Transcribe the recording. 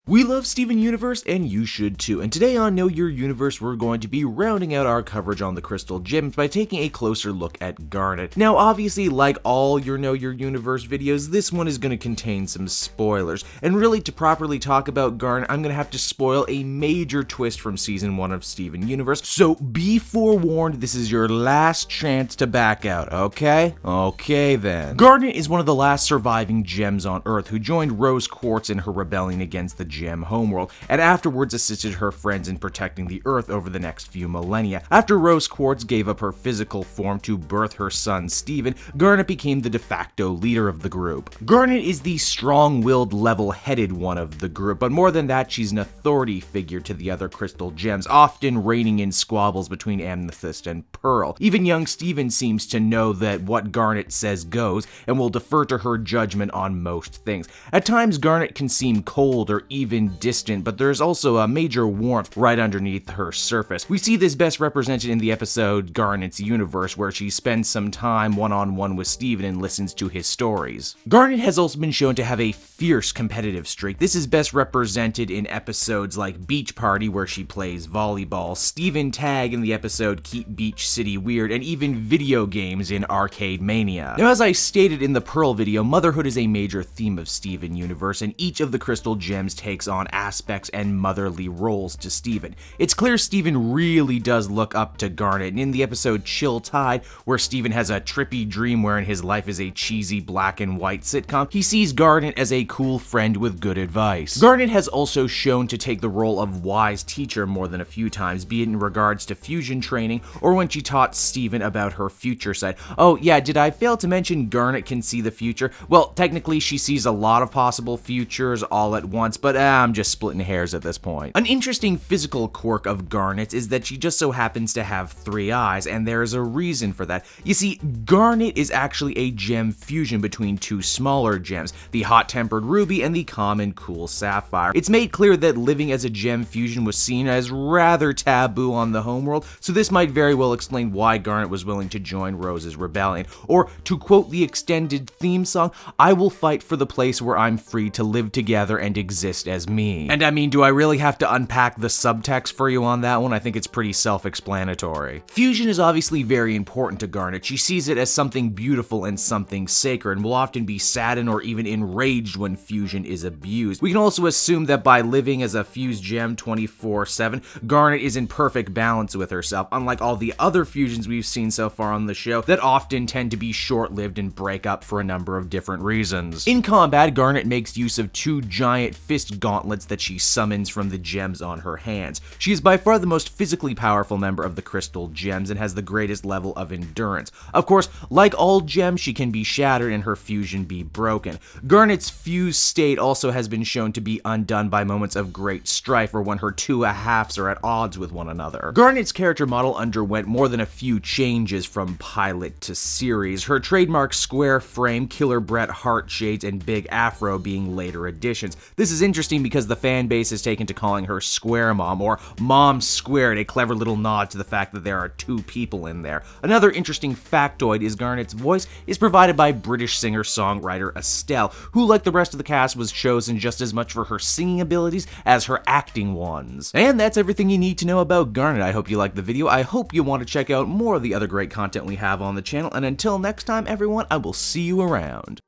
We love Steven Universe, and you should too, and today on Know Your Universe, we're going to be rounding out our coverage on the Crystal Gems by taking a closer look at Garnet. Now, obviously, like all your Know Your Universe videos, this one is going to contain some spoilers, and really, to properly talk about Garnet, I'm going to have to spoil a major twist from Season 1 of Steven Universe, so be forewarned, this is your last chance to back out, okay? Okay then. Garnet is one of the last surviving gems on Earth who joined Rose Quartz in her rebellion against the gem homeworld, and afterwards assisted her friends in protecting the Earth over the next few millennia. After Rose Quartz gave up her physical form to birth her son Steven, Garnet became the de facto leader of the group. Garnet is the strong-willed, level-headed one of the group, but more than that, she's an authority figure to the other crystal gems, often reining in squabbles between Amethyst and Pearl. Even young Steven seems to know that what Garnet says goes, and will defer to her judgment on most things. At times, Garnet can seem cold or even distant, but there's also a major warmth right underneath her surface. We see this best represented in the episode Garnet's Universe, where she spends some time one-on-one with Steven and listens to his stories. Garnet has also been shown to have a fierce competitive streak. This is best represented in episodes like Beach Party, where she plays volleyball, Steven Tag in the episode Keep Beach City Weird, and even video games in Arcade Mania. Now, as I stated in the Pearl video, motherhood is a major theme of Steven Universe, and each of the crystal gems takes on aspects and motherly roles to Steven. It's clear Steven really does look up to Garnet, and in the episode Chill Tide, where Steven has a trippy dream wherein his life is a cheesy black and white sitcom, he sees Garnet as a cool friend with good advice. Garnet has also shown to take the role of wise teacher more than a few times, be it in regards to fusion training or when she taught Steven about her future sight. Oh yeah, did I fail to mention Garnet can see the future? Well, technically she sees a lot of possible futures all at once, but I'm just splitting hairs at this point. An interesting physical quirk of Garnet is that she just so happens to have 3 eyes, and there is a reason for that. You see, Garnet is actually a gem fusion between 2 smaller gems, the hot-tempered ruby and the common cool sapphire. It's made clear that living as a gem fusion was seen as rather taboo on the homeworld, so this might very well explain why Garnet was willing to join Rose's rebellion. Or, to quote the extended theme song, "I will fight for the place where I'm free to live together and exist as me." And I mean, do I really have to unpack the subtext for you on that one? I think it's pretty self-explanatory. Fusion is obviously very important to Garnet. She sees it as something beautiful and something sacred, and will often be saddened or even enraged when fusion is abused. We can also assume that by living as a fused gem 24/7, Garnet is in perfect balance with herself, unlike all the other fusions we've seen so far on the show that often tend to be short-lived and break up for a number of different reasons. In combat, Garnet makes use of 2 giant fist gauntlets that she summons from the gems on her hands. She is by far the most physically powerful member of the crystal gems and has the greatest level of endurance. Of course, like all gems, she can be shattered and her fusion be broken. Garnet's fused state also has been shown to be undone by moments of great strife or when her 2 halves are at odds with one another. Garnet's character model underwent more than a few changes from pilot to series, her trademark square frame, Killer Brett heart shades, and big afro being later additions. This is interesting because the fan base has taken to calling her Square Mom, or Mom Squared, a clever little nod to the fact that there are 2 people in there. Another interesting factoid is Garnet's voice is provided by British singer-songwriter Estelle, who, like the rest of the cast, was chosen just as much for her singing abilities as her acting ones. And that's everything you need to know about Garnet. I hope you liked the video. I hope you want to check out more of the other great content we have on the channel, and until next time, everyone, I will see you around.